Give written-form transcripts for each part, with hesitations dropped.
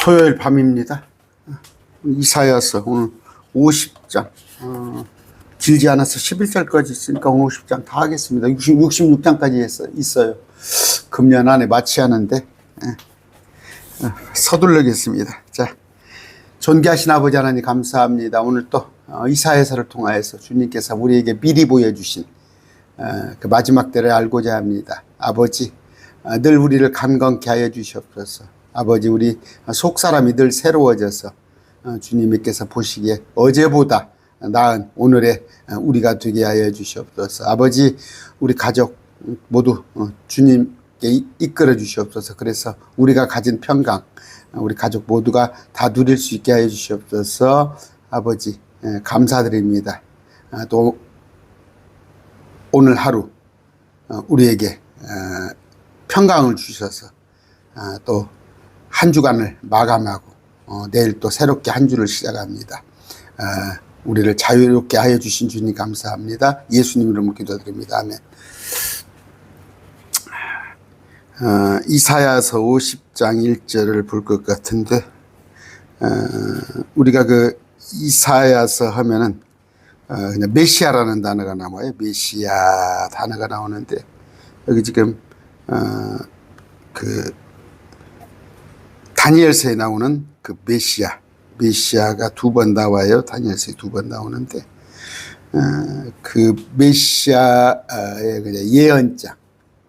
토요일 밤입니다. 이사야서 오늘 50장. 길지 않아서 11절까지 있으니까 오늘 50장 다 하겠습니다. 66장까지 있어요. 금년 안에 마치하는데 서둘러겠습니다. 자, 존귀하신 아버지 하나님 감사합니다. 오늘 또 이사야서를 통하여서 주님께서 우리에게 미리 보여주신 그 마지막 때를 알고자 합니다. 아버지, 늘 우리를 강건케 하여 주시옵소서. 아버지, 우리 속사람이 늘 새로워져서 주님께서 보시기에 어제보다 나은 오늘의 우리가 되게 하여 주시옵소서. 아버지, 우리 가족 모두 주님께 이끌어 주시옵소서. 그래서 우리가 가진 평강, 우리 가족 모두가 다 누릴 수 있게 하여 주시옵소서. 아버지, 감사드립니다. 또 오늘 하루 우리에게 평강을 주셔서 또 한 주간을 마감하고 내일 또 새롭게 한 주를 시작합니다. 우리를 자유롭게 하여 주신 주님 감사합니다. 예수님 이름으로 기도드립니다. 아멘. 이사야서 50장 1절을 볼 것 같은데, 우리가 그 이사야서 하면은 그냥 메시아라는 단어가 나와요. 메시아 단어가 나오는데, 여기 지금 그 다니엘서에 나오는 그 메시아가 두 번 나와요. 다니엘서에 두 번 나오는데, 그 메시아의 그냥 예언장,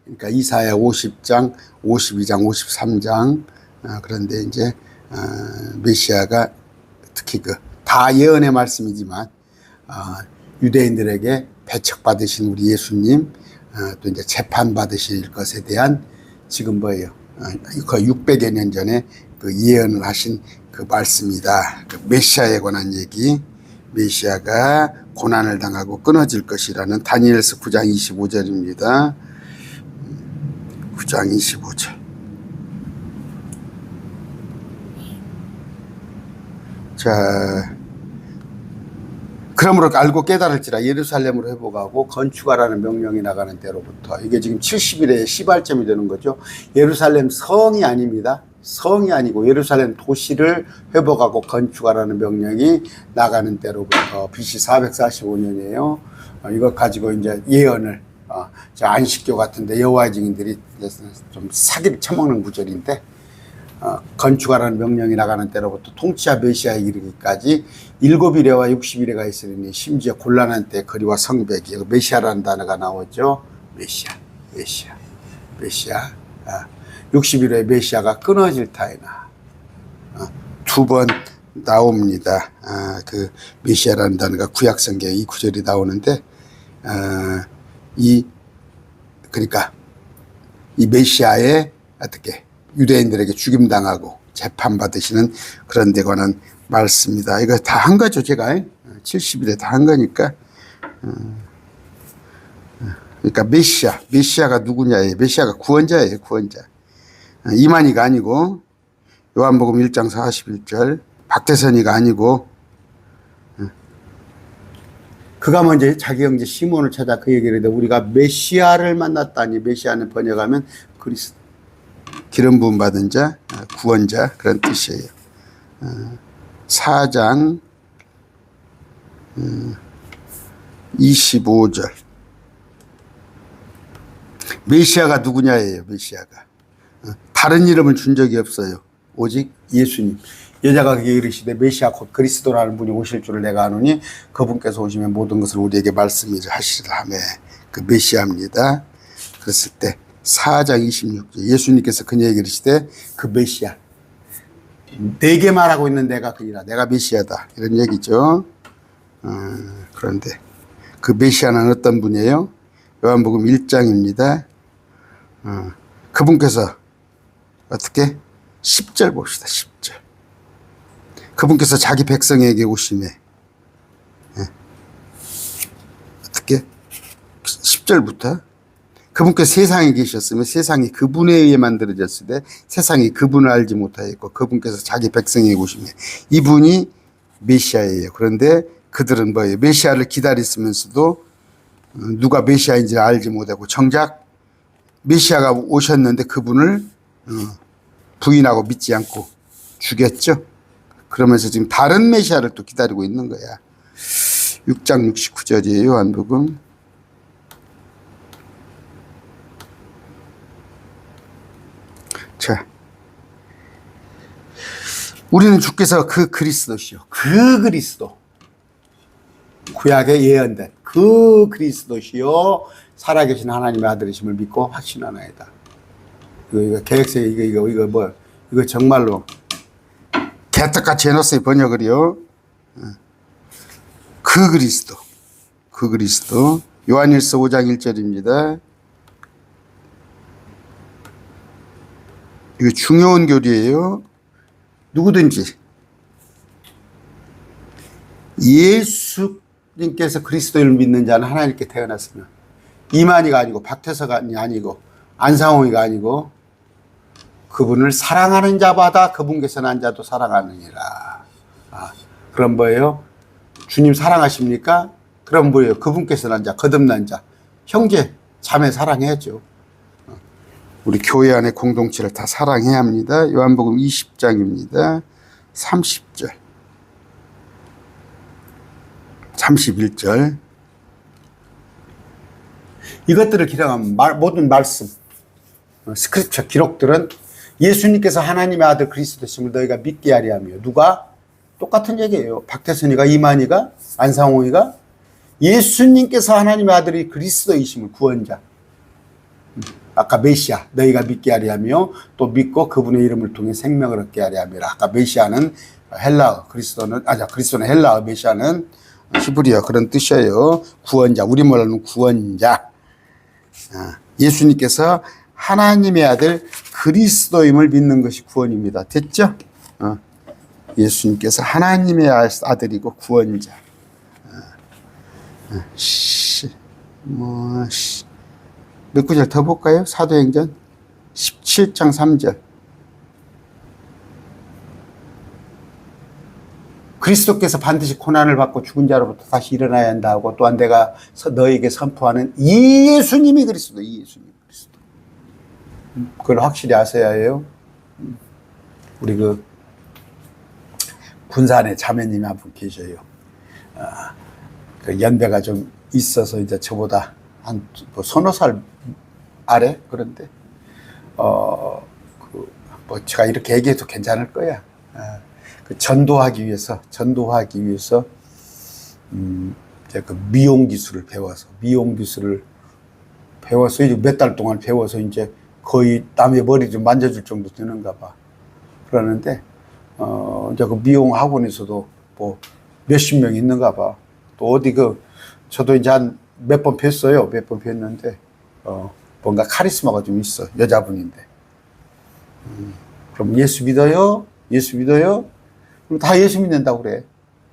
그러니까 이사야 50장, 52장, 53장, 그런데 이제 메시아가 특히 그 다 예언의 말씀이지만 유대인들에게 배척받으신 우리 예수님, 또 이제 재판받으실 것에 대한 지금 뭐예요? 거의 600여 년 전에 그 예언을 하신 그 말씀이다. 그 메시아에 관한 얘기, 메시아가 고난을 당하고 끊어질 것이라는 다니엘서 9장 25절입니다. 9장 25절. 자, 그러므로 알고 깨달을지라 예루살렘으로 회복하고 건축하라는 명령이 나가는 때로부터, 이게 지금 70일의 시발점이 되는 거죠. 예루살렘 성이 아닙니다. 성이 아니고 예루살렘 도시를 회복하고 건축하라는 명령이 나가는 때로부터, BC 445년이에요. 이거 가지고 이제 예언을, 저 안식교 같은데 여호와의 증인들이 좀 사기를 쳐먹는 구절인데, 건축하라는 명령이 나가는 때로부터 통치자 메시아에 이르기까지 7일에와 60일에가 있으니 심지어 곤란한 때 거리와 성벽이, 메시아라는 단어가 나오죠. 메시아. 60일에 메시아가 끊어질 타이나 두 번 나옵니다. 그 메시아라는 단어가 구약 성경에 이 구절이 나오는데, 그러니까 이 메시아의 어떻게 유대인들에게 죽임당하고 재판받으시는 그런 데 관한 말씀입니다. 이거 다 한 거죠. 제가 70일에 다 한 거니까. 그러니까 메시아가 누구냐예요. 메시아가 구원자예요. 구원자. 이만희가 아니고, 요한복음 1장 41절 박태선이가 아니고, 그가 먼저 자기 형제 시몬을 찾아 그 얘기를 해도 우리가 메시아를 만났다니, 메시아는 번역하면 그리스도, 기름 부음 받은 자, 구원자, 그런 뜻이에요. 4장 25절. 메시아가 누구냐예요. 메시아가 다른 이름을 준 적이 없어요. 오직 예수님. 여자가 그게 이르시되 메시아 곧 그리스도라는 분이 오실 줄을 내가 아노니 그분께서 오시면 모든 것을 우리에게 말씀하시리라 하며, 그 메시아입니다. 그랬을 때 4장 26절 예수님께서 그녀에게 이르시되 그 메시아, 내게 말하고 있는 내가 그니라, 내가 메시아다, 이런 얘기죠. 그런데 그 메시아는 어떤 분이에요? 요한복음 1장입니다. 그분께서 어떻게? 10절 봅시다. 10절. 그분께서 자기 백성에게 오시매, 어떻게? 10절부터 그분께서 세상에 계셨으며 세상이 그분에 의해 만들어졌을 때 세상이 그분을 알지 못하였고 그분께서 자기 백성에게 오시매, 이분이 메시아예요. 그런데 그들은 뭐예요? 메시아를 기다렸으면서도 누가 메시아인지를 알지 못하고 정작 메시아가 오셨는데 그분을 부인하고 믿지 않고 주겠죠. 그러면서 지금 다른 메시아를 또 기다리고 있는 거야. 6장 69절이에요. 요한복음. 자, 우리는 주께서 그 그리스도시요. 그 그리스도. 구약에 예언된 그 그리스도시요. 살아계신 하나님의 아들이심을 믿고 확신하나이다. 이거 개혁세 이거 정말로 개떡같이 해놨어요. 번역을요. 그 그리스도. 그 그리스도. 요한일서 5장 1절입니다. 이거 중요한 교리예요. 누구든지 예수님께서 그리스도를 믿는 자는 하나님께 태어났으면 이만희가 아니고 박태서가 아니고 안상홍이가 아니고 그분을 사랑하는 자마다 그분께서 난 자도 사랑하느니라. 그럼 뭐예요? 주님 사랑하십니까? 그럼 뭐예요? 그분께서 난 자, 거듭난 자, 형제, 자매 사랑해야죠. 우리 교회 안의 공동체를 다 사랑해야 합니다. 요한복음 20장입니다. 30절, 31절. 이것들을 기록한 모든 말씀, 스크립처 기록들은 예수님께서 하나님의 아들 그리스도심을 너희가 믿게 하려 하며, 누가? 똑같은 얘기예요. 박태선이가, 이만희가, 안상홍이가 예수님께서 하나님의 아들이 그리스도이심을, 구원자, 아까 메시아 너희가 믿게 하려 하며 또 믿고 그분의 이름을 통해 생명을 얻게 하려 함이라. 아까 메시아는 헬라어, 그리스도는 헬라어, 메시아는 히브리어, 그런 뜻이에요. 구원자, 우리말로는 구원자. 예수님께서 하나님의 아들 그리스도임을 믿는 것이 구원입니다. 됐죠? 예수님께서 하나님의 아들이고 구원자. 몇 구절 더 볼까요? 사도행전 17장 3절. 그리스도께서 반드시 고난을 받고 죽은 자로부터 다시 일어나야 한다고, 또한 내가 너에게 선포하는 이 예수님이 그리스도, 이 예수님이 그리스도. 그걸 확실히 아셔야 해요. 우리 그 군산에 자매님이 한 분 계셔요. 그 연배가 좀 있어서 이제 저보다 한 서너 살 아래. 그런데 제가 이렇게 얘기해도 괜찮을 거야. 그 전도하기 위해서 제가 그 미용 기술을 배워서 이제 몇 달 동안 배워서 이제 거의 남의 머리 좀 만져줄 정도 되는가 봐. 그러는데 이제 그 미용 학원에서도 뭐 몇십 명 있는가 봐. 또 어디 저도 이제 한 몇 번 뵀어요. 몇 번 뵀는데 뭔가 카리스마가 좀 있어. 여자분인데. 그럼 예수 믿어요? 그럼 다 예수 믿는다고 그래.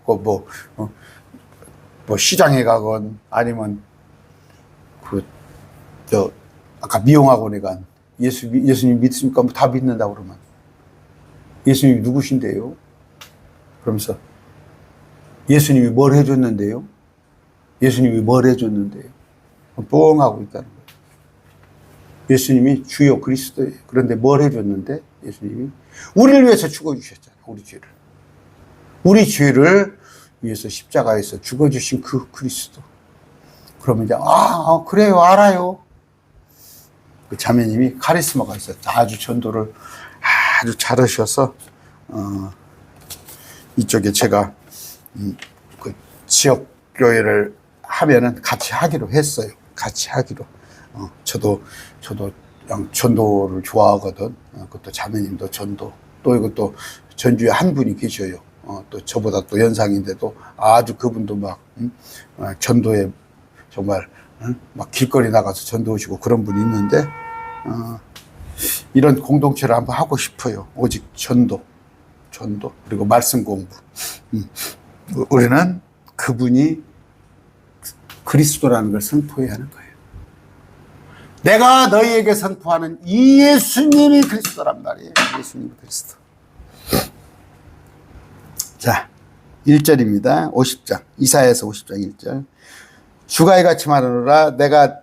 뭐 시장에 가건 아니면 아까 미용학원에 간 예수님 믿습니까? 뭐 다 믿는다고 그러면 예수님이 누구신데요? 그러면서 예수님이 뭘 해줬는데요? 뻥 하고 있다는 거예요. 예수님이 주요 그리스도예요. 그런데 뭘 해줬는데? 예수님이 우리를 위해서 죽어주셨잖아요. 우리 죄를 위해서 십자가에서 죽어주신 그 그리스도. 그러면 이제 그래요, 알아요. 그 자매님이 카리스마가 있어요. 아주 전도를 아주 잘하셔서 이쪽에 제가 그 지역 교회를 하면은 같이 하기로 했어요. 저도 그냥 전도를 좋아하거든. 그것도 자매님도 전도. 또 이것도 전주에 한 분이 계셔요. 또 저보다 또 연상인데도 아주 그분도 막 전도에 정말 막 길거리 나가서 전도하시고 그런 분이 있는데 이런 공동체를 한번 하고 싶어요. 오직 전도 그리고 말씀 공부. 우리는 그분이 그리스도라는 걸 선포해야 하는 거예요. 내가 너희에게 선포하는 이 예수님이 그리스도란 말이에요. 예수님이 그리스도. 자, 1절입니다. 50장. 이사야서 50장 1절. 주가 이같이 말하노라. 내가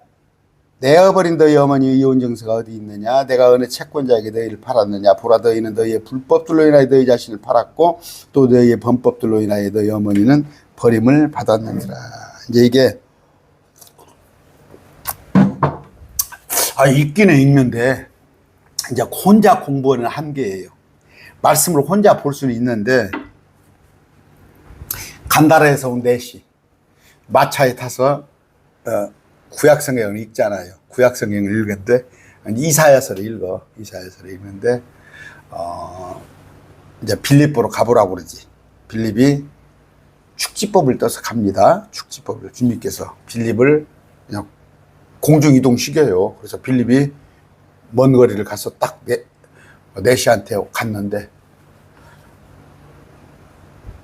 내어버린 너희 어머니 이혼 증서가 어디 있느냐? 내가 어느 채권자에게 너희를 팔았느냐? 보라, 너희는 너희의 불법들로 인하여 너희 자신을 팔았고 또 너희의 범법들로 인하여 너희 어머니는 버림을 받았느니라. 이제 이게 읽기는 읽는데 이제 혼자 공부하는 한계예요. 말씀을 혼자 볼 수는 있는데 간다라에서 온 넷이 마차에 타서 구약성경을 읽잖아요. 구약성경을 읽는데 이사야서를 읽는데 이제 빌립보로 가보라고 그러지. 빌립이 축지법을 떠서 갑니다. 축지법을 주님께서 빌립을 그냥 공중이동 시켜요. 그래서 빌립이 먼 거리를 가서 딱 넷이한테 갔는데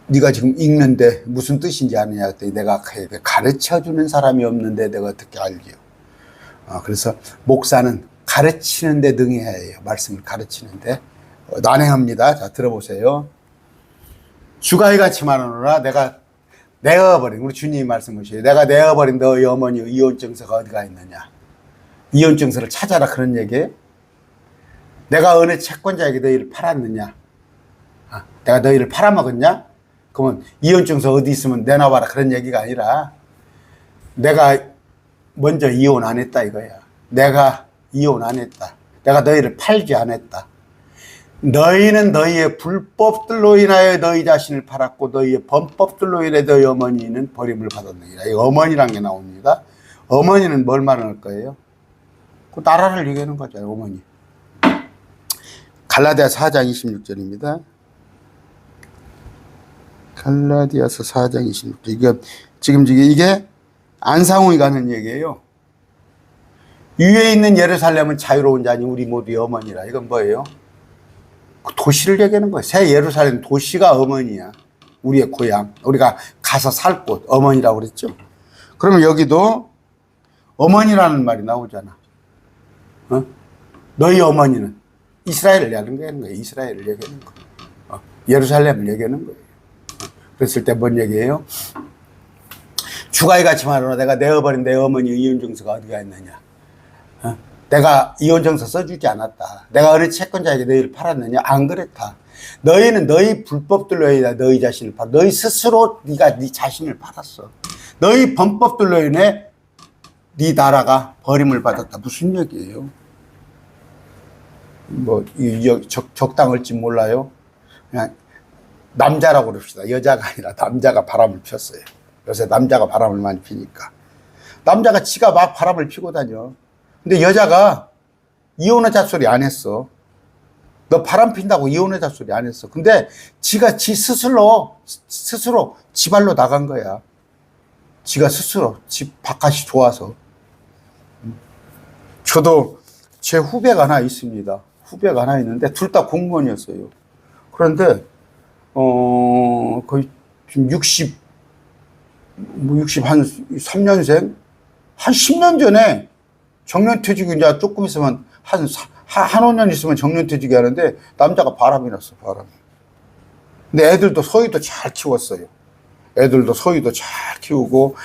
네가 지금 읽는데 무슨 뜻인지 아느냐 했더니 내가 가르쳐주는 사람이 없는데 내가 어떻게 알지요. 그래서 목사는 가르치는데 능해야 해요. 말씀을 가르치는데 난행합니다. 자, 들어보세요. 주가 이같이 말하노라. 내가 내어버린, 우리 주님이 말씀하셔요. 내가 내어버린 너희 어머니 이혼증서가 어디가 있느냐. 이혼증서를 찾아라, 그런 얘기예요. 내가 어느 채권자에게 너희를 팔았느냐. 내가 너희를 팔아먹었냐? 그러면 이혼증서 어디 있으면 내놔봐라, 그런 얘기가 아니라 내가 먼저 이혼 안 했다 이거야. 내가 이혼 안 했다. 내가 너희를 팔지 않았다. 너희는 너희의 불법들로 인하여 너희 자신을 팔았고 너희의 범법들로 인해 너희 어머니는 버림을 받았느니라. 이 어머니란 게 나옵니다. 어머니는 뭘 말할 거예요? 그 나라를 얘기하는 거죠. 어머니. 갈라디아서 4장 26절입니다. 갈라디아서 4장 26절. 이게 안상홍이가 하는 얘기예요. 위에 있는 예루살렘은 자유로운 자니 우리 모두의 어머니라. 이건 뭐예요? 그 도시를 얘기하는 거예요. 새 예루살렘 도시가 어머니야. 우리의 고향. 우리가 가서 살 곳. 어머니라고 그랬죠. 그러면 여기도 어머니라는 말이 나오잖아. 너희 어머니는 이스라엘을 얘기하는 거예요. 이스라엘을 얘기하는 거예요. 예루살렘을 얘기하는 거예요. 그랬을 때 뭔 얘기예요? 주가 이같이 말하노라. 내가 내어버린 내 어머니 이혼증서가 어디가 있느냐. 내가 이혼증서 써주지 않았다. 내가 어느 채권자에게 너희를 팔았느냐? 안 그랬다. 너희는 너희 불법들로 인해 너희 자신을 팔았어. 너희 스스로 네가 네 자신을 팔았어. 너희 범법들로 인해 네 나라가 버림을 받았다. 무슨 얘기예요? 뭐 적당할지 몰라요. 그냥 남자라고 그럽시다. 여자가 아니라 남자가 바람을 폈어요. 요새 남자가 바람을 많이 피니까. 남자가 지가 막 바람을 피고 다녀. 근데 여자가 이혼하자 소리 안 했어. 너 바람 핀다고 이혼하자 소리 안 했어. 근데 지가 지 스스로 지 발로 나간 거야. 지가 스스로 지 바깥이 좋아서. 저도 제 후배가 하나 있습니다. 후배가 하나 있는데 둘 다 공무원이었어요. 그런데 거의 지금 60 한 3년생? 한 10년 전에 정년퇴직이 이제 조금 있으면 한 5년 있으면 정년퇴직이 하는데 남자가 바람이 났어, 바람이. 근데 애들도 서희도 잘 키웠어요. 애들도 서희도 잘 키우고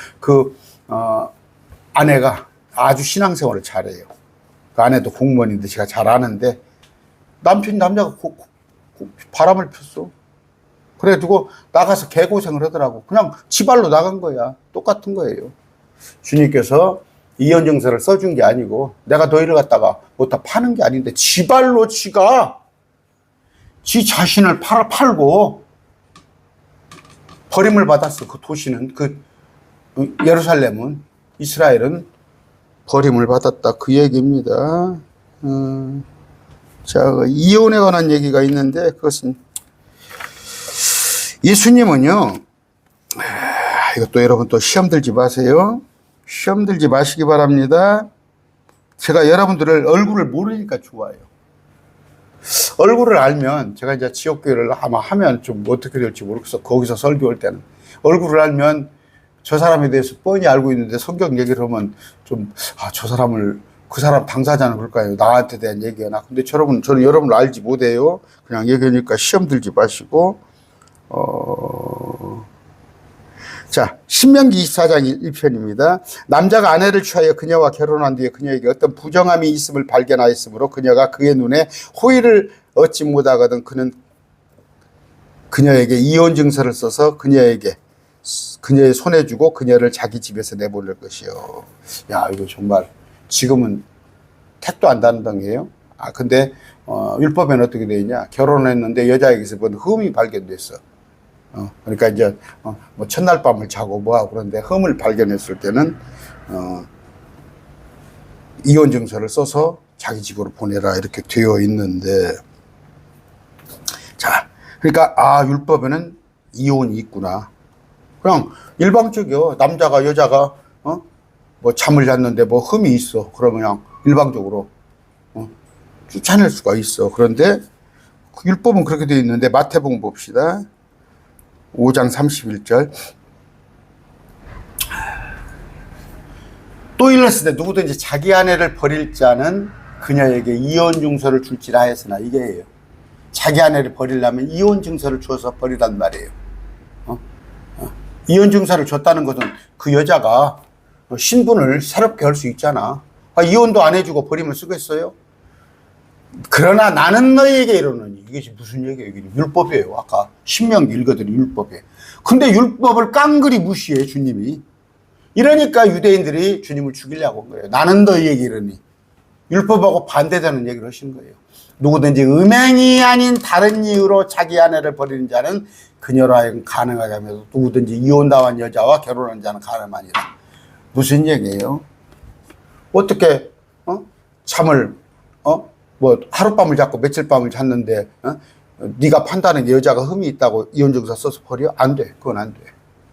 아내가 아주 신앙생활을 잘해요. 그 아내도 공무원인데 제가 잘 아는데 남자가 바람을 폈어. 그래가지고 나가서 개고생을 하더라고. 그냥 지발로 나간 거야. 똑같은 거예요. 주님께서 이혼증서를 써준 게 아니고 내가 너희를 갖다가 뭐다 파는 게 아닌데 지발로 지가 지 자신을 팔고 버림을 받았어. 그 도시는 예루살렘은 이스라엘은 버림을 받았다. 그 얘기입니다. 자, 이혼에 관한 얘기가 있는데 그것은 예수님은요, 이것도 여러분 또 시험 들지 마세요. 시험 들지 마시기 바랍니다. 제가 여러분들을 얼굴을 모르니까 좋아요. 얼굴을 알면, 제가 이제 지역교회를 아마 하면 좀 어떻게 될지 모르겠어. 거기서 설교할 때는. 얼굴을 알면 저 사람에 대해서 뻔히 알고 있는데 성경 얘기를 하면 좀, 저 사람을, 그 사람 당사자는 그럴까요? 나한테 대한 얘기가. 근데 저는 여러분을 알지 못해요. 그냥 얘기하니까 시험 들지 마시고, 자, 신명기 24장 1편입니다. 남자가 아내를 취하여 그녀와 결혼한 뒤에 그녀에게 어떤 부정함이 있음을 발견하였으므로 그녀가 그의 눈에 호의를 얻지 못하거든 그는 그녀에게 이혼 증서를 써서 그녀의 손에 주고 그녀를 자기 집에서 내보낼 것이요. 야, 이거 정말 지금은 택도 안 다는당이에요. 아, 근데 율법에는 어떻게 되어 있냐? 결혼했는데 여자에게서 본 흠이 발견됐어. 그러니까 이제 뭐 첫날 밤을 자고 뭐하고 그런데 흠을 발견했을 때는 이혼 증서를 써서 자기 집으로 보내라 이렇게 되어 있는데, 자, 그러니까 율법에는 이혼이 있구나. 그냥 일방적이요. 남자가 여자가 뭐 잠을 잤는데 뭐 흠이 있어. 그러면 그냥 일방적으로 쫓아낼 수가 있어. 그런데 율법은 그렇게 되어 있는데 마태복음 봅시다. 5장 31절. 또 일렀으되 누구든지 자기 아내를 버릴 자는 그녀에게 이혼 증서를 줄지라 하였으나, 이게예요. 자기 아내를 버리려면 이혼 증서를 줘서 버리란 말이에요. 이혼 증서를 줬다는 것은 그 여자가 신분을 새롭게 할 수 있잖아. 이혼도 안 해주고 버리면 쓰겠어요? 그러나 나는 너희에게 이르노니, 이것이 무슨 얘기예요? 이게 율법이에요. 아까 신명기 읽어드린 율법이에요. 근데 율법을 깡그리 무시해 주님이. 이러니까 유대인들이 주님을 죽이려고 한 거예요. 나는 너희에게 이르니. 율법하고 반대되는 얘기를 하신 거예요. 누구든지 음행이 아닌 다른 이유로 자기 아내를 버리는 자는 그녀로 하여금 가능하게 하면서 누구든지 이혼당한 여자와 결혼한 자는 가늠하니라. 무슨 얘기예요? 어떻게 잠을 뭐 하룻밤을 잤고 며칠 밤을 잤는데 네가 판단하는 여자가 흠이 있다고 이혼증서 써서 버려? 안 돼. 그건 안 돼.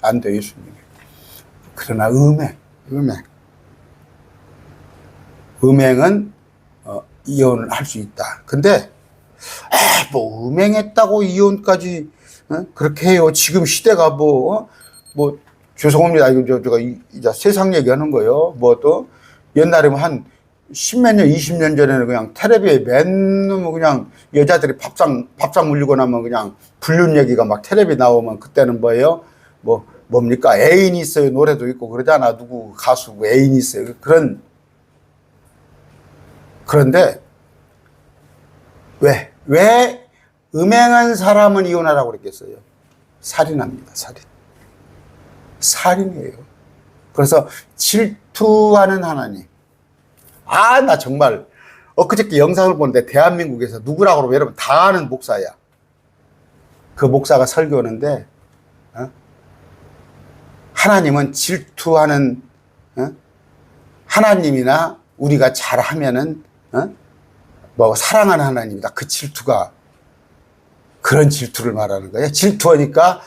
안 돼, 예수님이. 그러나 음행은 이혼을 할 수 있다. 근데 뭐 음행했다고 이혼까지 그렇게 해요. 지금 시대가 뭐 죄송합니다. 이거 제가 이제 세상 얘기하는 거예요. 뭐 또 옛날에는 한 십몇 년, 20년 전에는 그냥 텔레비에 맨날 그냥 여자들이 밥상 물리고 나면 그냥 불륜 얘기가 막 텔레비 나오면 그때는 뭐예요? 뭡니까? 애인이 있어요. 노래도 있고 그러잖아. 누구 가수 애인이 있어요. 그런데 왜 음행한 사람은 이혼하라고 그랬겠어요? 살인합니다. 살인이에요. 그래서 질투하는 하나님. 나 정말 엊그저께 영상을 보는데 대한민국에서 누구라고 그러면 여러분 다 아는 목사야. 그 목사가 설교하는데 하나님은 질투하는 하나님이나 우리가 잘하면은 사랑하는 하나님이다. 그 질투가 그런 질투를 말하는 거예요. 질투하니까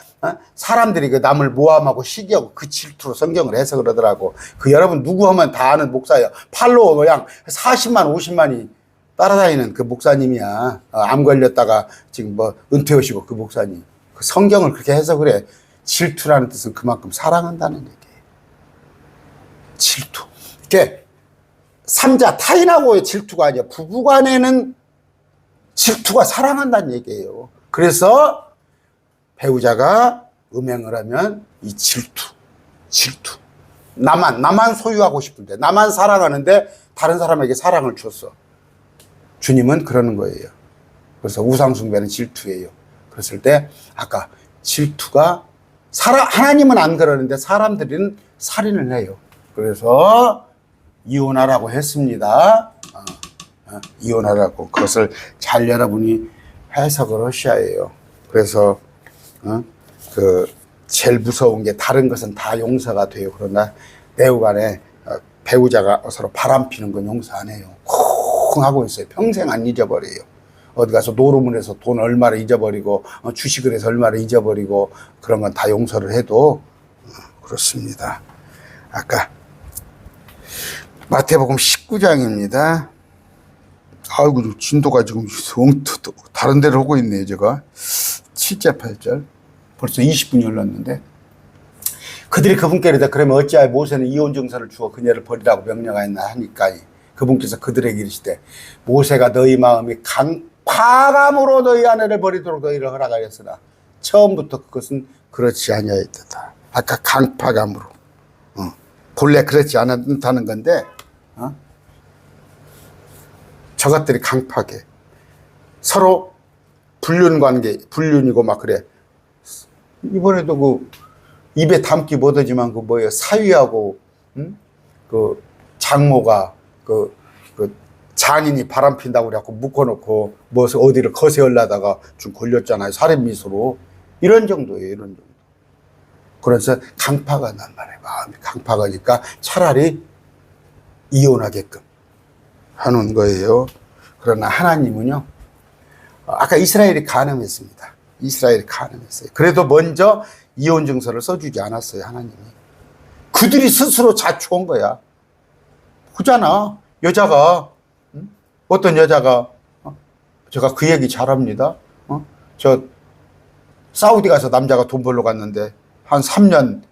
사람들이 그 남을 모함하고 시기하고 그 질투로 성경을 해석을 하더라고. 그 여러분 누구 하면 다 아는 목사예요. 팔로워 그냥 40만 50만이 따라다니는 그 목사님이야. 암 걸렸다가 지금 은퇴하시고 그 목사님. 그 성경을 그렇게 해석을 해. 질투라는 뜻은 그만큼 사랑한다는 얘기예요. 질투. 이게 삼자 타인하고의 질투가 아니야. 부부간에는 질투가 사랑한다는 얘기예요. 그래서 배우자가 음행을 하면 이 질투. 나만 소유하고 싶은데, 나만 사랑하는데 다른 사람에게 사랑을 줬어. 주님은 그러는 거예요. 그래서 우상숭배는 질투예요. 그랬을 때 아까 질투가 하나님은 안 그러는데 사람들은 살인을 해요. 그래서 이혼하라고 했습니다. 이혼하라고. 그것을 잘 여러분이 해석을 하셔야 해요. 그래서 제일 무서운 게 다른 것은 다 용서가 돼요. 그러나 배우간에 배우자가 서로 바람피는 건 용서 안 해요. 쿵 하고 있어요. 평생 안 잊어버려요. 어디 가서 노름을 해서 돈 얼마를 잊어버리고 주식을 해서 얼마를 잊어버리고 그런 건 다 용서를 해도 그렇습니다. 아까 마태복음 19장입니다. 아이고 진도가 지금 다른 데를 하고 있네요. 제가 7절 8절 벌써 20분이 흘렀는데, 그들이 그분께 이르되 그러면 어찌하여 모세는 이혼 증서를 주어 그녀를 버리라고 명령하였나 하니까 그분께서 그들에게 이르시되 모세가 너희 마음이 과감으로 너희 아내를 버리도록 너희를 허락하였으나 처음부터 그것은 그렇지 아니하였다. 아까 강파감으로. 본래 그렇지 않다는 건데, 저것들이 강파게. 서로 불륜 관계, 불륜이고 막 그래. 이번에도 그 입에 담기 못하지만 그 뭐예요, 사위하고 그 장모가 그 장인이 바람 핀다고 그래갖고 묶어놓고 뭐 어디를 거세하려다가 좀 걸렸잖아요, 살인미수로. 이런 정도예요, 이런 정도. 그래서 강파가 난 말이에요. 마음이 강파가니까 차라리 이혼하게끔 하는 거예요. 그러나 하나님은요, 아까 이스라엘이 간음했습니다. 이스라엘이 간음했어요. 그래도 먼저 이혼 증서를 써주지 않았어요, 하나님이. 그들이 스스로 자초한 거야. 그잖아. 여자가, 어떤 여자가, 제가 그 얘기 잘합니다. 저 사우디 가서 남자가 돈 벌러 갔는데 한 3년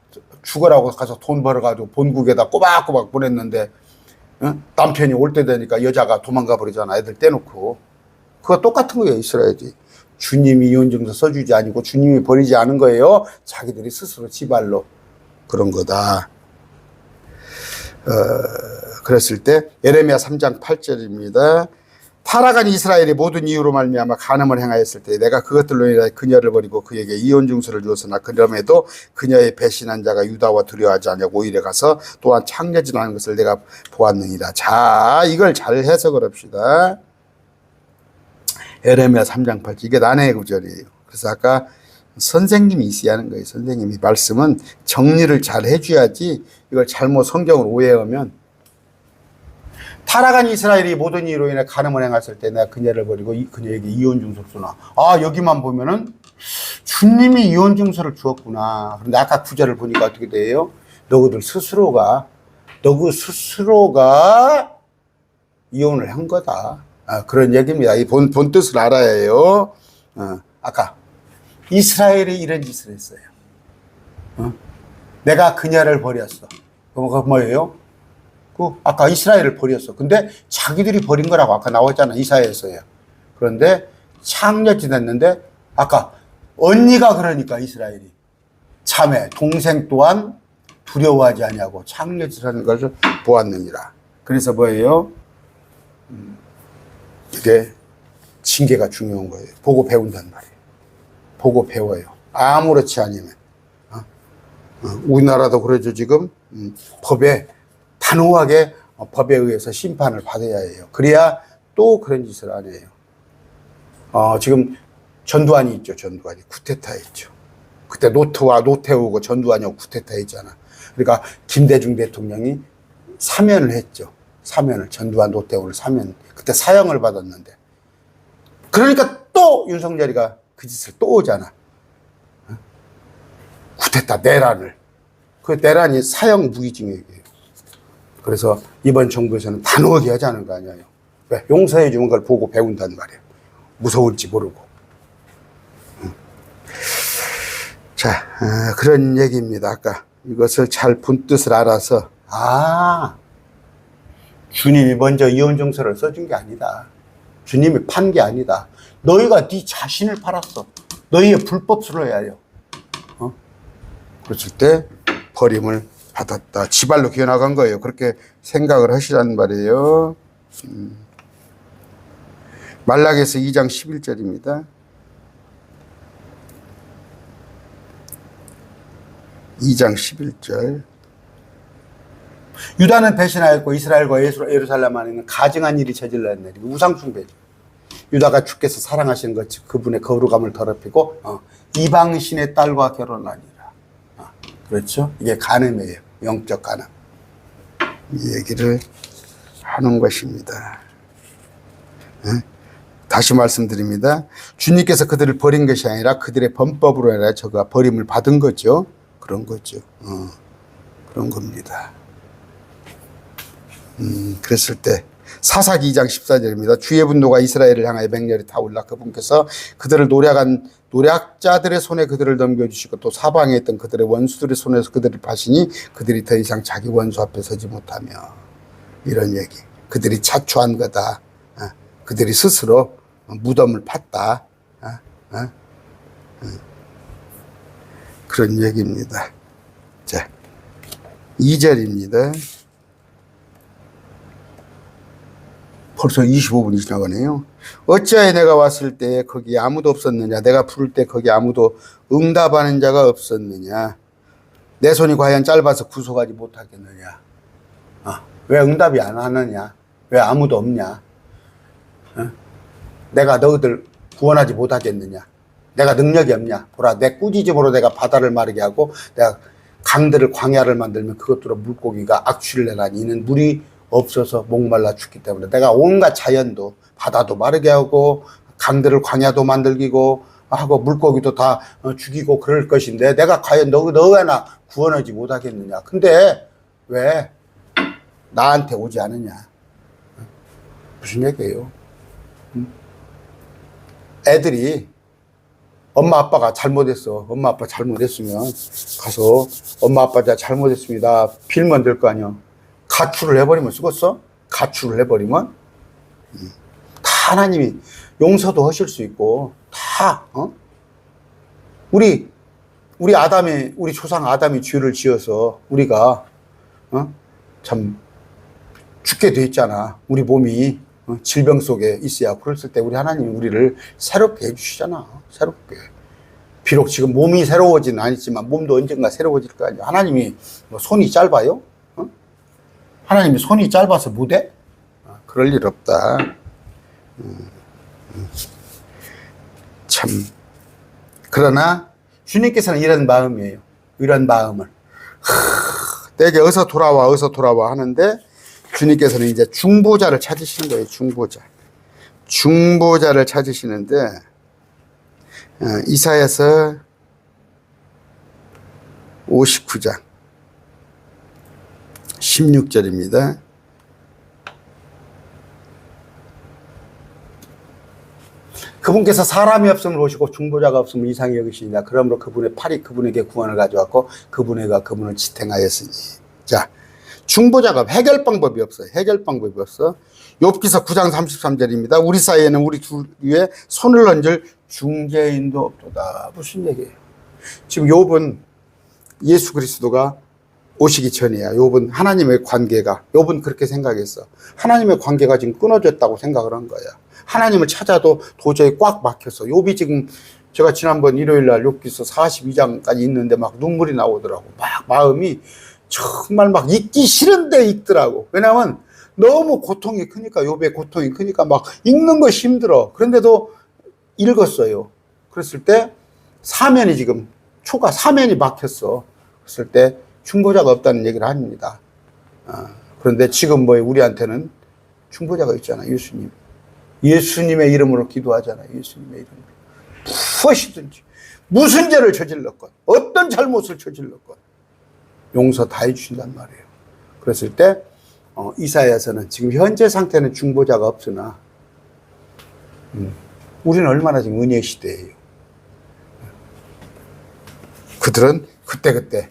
죽으라고 가서 돈 벌어가지고 본국에다 꼬박꼬박 보냈는데, 남편이 올 때 되니까 여자가 도망가 버리잖아, 애들 떼놓고. 그거 똑같은 거예요, 이스라엘이. 주님이 이혼 증서 써주지 아니고 주님이 버리지 않은 거예요. 자기들이 스스로 지발로 그런 거다. 그랬을 때 예레미야 3장 8절입니다. 타락한 이스라엘이 모든 이유로 말미암아 간음을 행하였을 때 내가 그것들로 인하여 그녀를 버리고 그에게 이혼 증서를 주었으나 그럼에도 그녀의 배신한 자가 유다와 두려워하지 아니하고 오히려 가서 또한 창녀짓하는 것을 내가 보았느니라. 자, 이걸 잘 해석을 합시다. 예레미야 3장 8절, 이게 난해의 구절이에요. 그래서 아까 선생님이 있어야 하는 거예요. 선생님이 말씀은 정리를 잘 해줘야지. 이걸 잘못 성경을 오해하면, 타락한 이스라엘이 모든 이유로 인해 간음을 행했을 때 내가 그녀를 버리고 그녀에게 이혼 증서를 주나. 아, 여기만 보면은 주님이 이혼 증서를 주었구나. 그런데 아까 구절을 보니까 어떻게 돼요? 너희들 스스로가 이혼을 한 거다. 그런 얘기입니다. 이 본 뜻을 알아야 해요. 아까 이스라엘이 이런 짓을 했어요. 내가 그녀를 버렸어. 그럼 뭐예요? 아까 이스라엘을 버렸어. 근데 자기들이 버린 거라고 아까 나왔잖아, 이사야에서요. 그런데 창녀짓 했는데, 아까 언니가 그러니까 이스라엘이 자매, 동생 또한 두려워하지 아니하고 창녀짓 하는 것을 보았느니라. 그래서 뭐예요? 이게 징계가 중요한 거예요. 보고 배운단 말이에요. 보고 배워요. 아무렇지 않으면. 우리나라도 그러죠, 지금. 법에 단호하게 법에 의해서 심판을 받아야 해요. 그래야 또 그런 짓을 안 해요. 지금 전두환이 있죠, 전두환이. 쿠데타 했죠. 그때 노태우고 전두환이하고 쿠데타 했잖아. 그러니까 김대중 대통령이 사면을 했죠. 사면을, 전두환 노태우를 사면. 그때 사형을 받았는데. 그러니까 또 윤석열이가 그 짓을 또 오잖아. 쿠데타 내란을. 그 내란이 사형 무기징역이에요. 그래서 이번 정부에서는 단호하게 하자는 거 아니에요. 왜? 용서해 주는 걸 보고 배운단 말이에요. 무서울지 모르고. 자, 그런 얘기입니다. 아까 이것을 잘 본 뜻을 알아서, 주님이 먼저 이혼 증서를 써준 게 아니다. 주님이 판 게 아니다. 너희가 네 자신을 팔았어. 너희의 불법스러워야 해요. 그랬을 때 버림을 받았다. 지발로 기어나간 거예요. 그렇게 생각을 하시라는 말이에요. 말라기서 2장 11절입니다. 2장 11절. 유다는 배신하였고 이스라엘과 예루살렘 안에는 가증한 일이 저질렀네. 우상숭배죠. 유다가 주께서 사랑하시는 것, 그분의 거룩함을 더럽히고 이방신의 딸과 결혼하니라. 그렇죠? 이게 간음이에요. 영적 간음. 이 얘기를 하는 것입니다. 다시 말씀드립니다. 주님께서 그들을 버린 것이 아니라 그들의 범법으로 아니라 저가 버림을 받은 거죠. 그런 거죠. 그런 겁니다. 그랬을 때 사사기 2장 14절입니다. 주의 분노가 이스라엘을 향하여 맹렬히 타올라 그분께서 그들을 노략자들의 손에 그들을 넘겨주시고 또 사방에 있던 그들의 원수들의 손에서 그들을 파시니 그들이 더 이상 자기 원수 앞에 서지 못하며. 이런 얘기. 그들이 자초한 거다. 그들이 스스로 무덤을 팠다. 그런 얘기입니다. 2절입니다. 벌써 25분이 지나가네요. 어찌하여 내가 왔을 때 거기 아무도 없었느냐? 내가 부를 때 거기 아무도 응답하는 자가 없었느냐? 내 손이 과연 짧아서 구속하지 못하겠느냐? 왜 응답이 안 하느냐? 왜 아무도 없냐? 내가 너희들 구원하지 못하겠느냐? 내가 능력이 없냐? 보라, 내 꾸짖음으로 내가 바다를 마르게 하고 내가 강들을 광야를 만들면 그것들로 물고기가 악취를 내나니 이는 물이 없어서 목말라 죽기 때문에 내가 온갖 자연도 바다도 마르게 하고 강들을 광야도 만들기고 하고 물고기도 다 죽이고 그럴 것인데 내가 과연 너 하나 구원하지 못하겠느냐? 근데 왜 나한테 오지 않느냐? 무슨 얘기예요? 애들이 엄마 아빠가 잘못했어. 엄마 아빠 잘못했으면 가서 엄마 아빠 제가 잘못했습니다. 빌면 될 거 아니야. 가출을 해버리면 쓰겠어? 가출을 해버리면 다 하나님이 용서도 하실 수 있고 다 우리 조상 아담이 죄를 지어서 우리가 참 죽게 돼 있잖아. 우리 몸이 질병 속에 있어야 그랬을 때 우리 하나님이 우리를 새롭게 해주시잖아. 새롭게. 비록 지금 몸이 새로워지는 아니지만 몸도 언젠가 새로워질 거 아니야. 하나님이 뭐 손이 짧아요? 하나님이 손이 짧아서 못해? 그럴 일 없다. 참. 그러나 주님께서는 이런 마음이에요. 이런 마음을. 내게 어서 돌아와, 어서 돌아와 하는데 주님께서는 이제 중보자를 찾으시는 거예요. 중보자를 찾으시는데 이사야서 59장 16절입니다. 그분께서 사람이 없음을 보시고 중보자가 없음을 이상히 여기시니라. 그러므로 그분의 팔이 그분에게 구원을 가져왔고 그분에게 그분을 지탱하였으니. 자, 중보자가 해결 방법이 없어요. 해결 방법이 없어. 욥기서 9장 33절입니다. 우리 사이에는 우리 둘 위에 손을 얹을 중재인도 없도다. 무슨 얘기예요? 지금 욥은 예수 그리스도가 오시기 전이야. 욥은 하나님의 관계가, 욥은 그렇게 생각했어. 하나님의 관계가 지금 끊어졌다고 생각을 한 거야. 하나님을 찾아도 도저히 꽉 막혔어. 욥이 지금 제가 지난번 일요일 날 욥기서 42장까지 있는데 막 눈물이 나오더라고. 막 마음이 정말 막 읽기 싫은데 읽더라고. 왜냐하면 너무 고통이 크니까, 욥의 고통이 크니까 막 읽는 것이 힘들어. 그런데도 읽었어요. 그랬을 때 사면이 지금 사면이 막혔어. 그랬을 때 중보자가 없다는 얘기를 합니다. 그런데 지금 우리한테는 중보자가 있잖아. 예수님. 예수님의 이름으로 기도하잖아요. 예수님의 이름으로. 무엇이든지 무슨 죄를 저질렀건 어떤 잘못을 저질렀건 용서 다 해주신단 말이에요. 그랬을 때 이사야서는 지금 현재 상태는 중보자가 없으나 우리는 얼마나 지금 은혜의 시대예요. 그들은 그때그때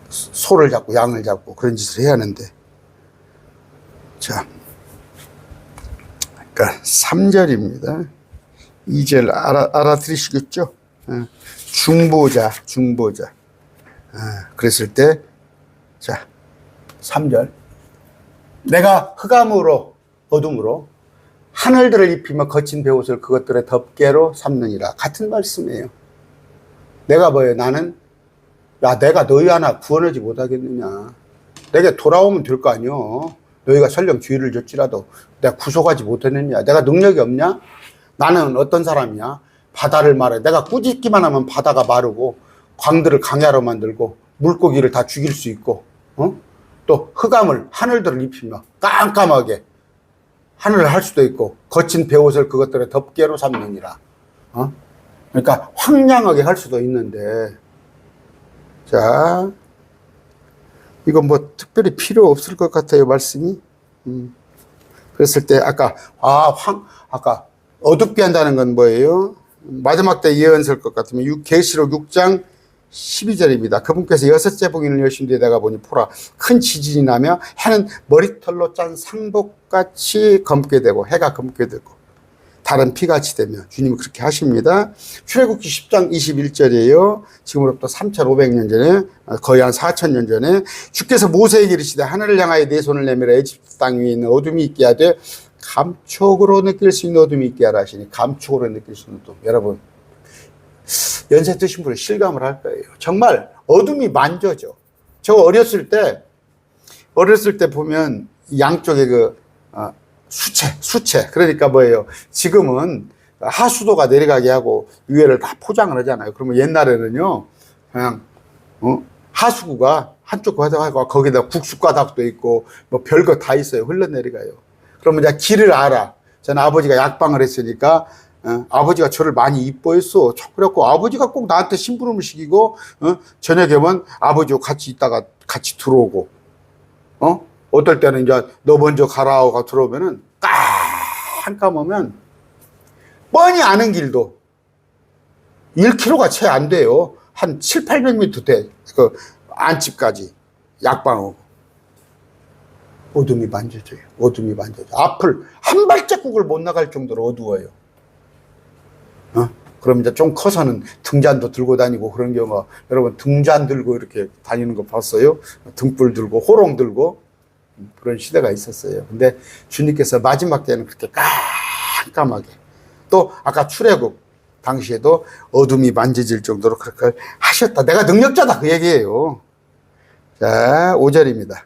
소를 잡고 양을 잡고 그런 짓을 해야 하는데, 자, 그러니까 3절입니다. 2절 알아들으시겠죠? 중보자. 그랬을 때, 자, 3절. 내가 흑암으로, 어둠으로 하늘들을 입히며 거친 베옷을 그것들의 덮개로 삼느니라. 같은 말씀이에요. 내가 뭐예요? 내가 너희 하나 구원하지 못하겠느냐. 내게 돌아오면 될 거 아니요. 너희가 설령 죄를 졌지라도 내가 구속하지 못했느냐. 내가 능력이 없냐? 나는 어떤 사람이야? 바다를 마르. 내가 꾸짖기만 하면 바다가 마르고 광들을 강야로 만들고 물고기를 다 죽일 수 있고, 또 흑암을 하늘들을 입히며 깜깜하게 하늘을 할 수도 있고 거친 베옷을 그것들의 덮개로 삼느니라. 그러니까 황량하게 할 수도 있는데, 자, 이건 특별히 필요 없을 것 같아요, 말씀이. 그랬을 때 아까 어둡게 한다는 건 뭐예요? 마지막 때 예언설 것 같으면 계시록 6장 12절입니다. 그분께서 여섯째 봉인을 여신 뒤에 내가 보니 보라, 큰 지진이 나며 해는 머리털로 짠 상복같이 검게 되고 해가 검게 되고 다른 피같이 되며 주님은 그렇게 하십니다. 출애굽기 10장 21절이에요. 지금으로부터 3,500년 전에 거의 한 4,000년 전에 주께서 모세에게 이르시되 하늘을 향하여 네 손을 내밀어 에집트 땅 위에 있는 어둠이 있게 하되 감촉으로 느낄 수 있는 어둠이 있게 하라 하시니 감촉으로 느낄 수 있는 어둠. 여러분 연세 드신 분은 실감을 할 거예요. 정말 어둠이 만져져. 저 어렸을 때 보면 양쪽에 수채. 그러니까 뭐예요? 지금은 하수도가 내려가게 하고 위에를 다 포장을 하잖아요. 그러면 옛날에는요, 그냥, 하수구가 한쪽 가다가 거기다 국수가닥도 있고, 뭐 별거 다 있어요. 흘러내려가요. 그러면 이제 길을 알아. 저는 아버지가 약방을 했으니까, 아버지가 저를 많이 이뻐했어. 그래갖고 아버지가 꼭 나한테 심부름을 시키고, 저녁에 오면 아버지와 같이 있다가 같이 들어오고, 어떨 때는 이제 너 먼저 가라고 들어오면은 깜깜하면 뻔히 아는 길도 1km가 채 안 돼요. 한 7, 800m 돼. 그 안집까지 약방하고. 어둠이 만져져요. 어둠이 만져져. 앞을 한 발자국을 못 나갈 정도로 어두워요. 그럼 이제 좀 커서는 등잔도 들고 다니고 그런 경우가 여러분 등잔 들고 이렇게 다니는 거 봤어요? 등불 들고 호롱 들고 그런 시대가 있었어요. 근데 주님께서 마지막 때는 그렇게 깜깜하게 또 아까 출애굽 당시에도 어둠이 만져질 정도로 그렇게 하셨다. 내가 능력자다 그 얘기예요. 자, 5절입니다.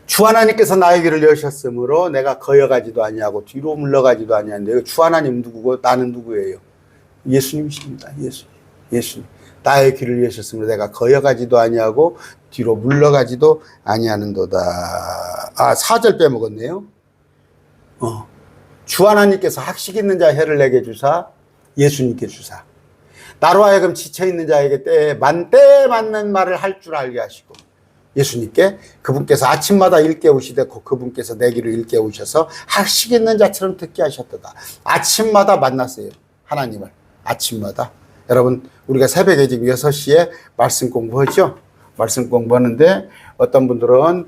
주 하나님께서 나의 길을 여셨으므로 내가 거여가지도 아니하고 뒤로 물러가지도 아니하는데 주 하나님 누구고 나는 누구예요? 예수님이십니다. 예수님. 나의 길을 여셨으므로 내가 거여가지도 아니하고 뒤로 물러가지도 아니하는도다. 4절 빼먹었네요. 주 하나님께서 학식 있는 자 해를 내게 주사 예수님께 주사 나로 하여금 지쳐있는 자에게 때에 맞는 말을 할 줄 알게 하시고 예수님께 그분께서 아침마다 일깨우시되 그분께서 내 길을 일깨우셔서 학식 있는 자처럼 듣게 하셨도다. 아침마다 만났어요. 하나님을. 아침마다. 여러분 우리가 새벽에 지금 6시에 말씀 공부하죠. 말씀 공부하는데 어떤 분들은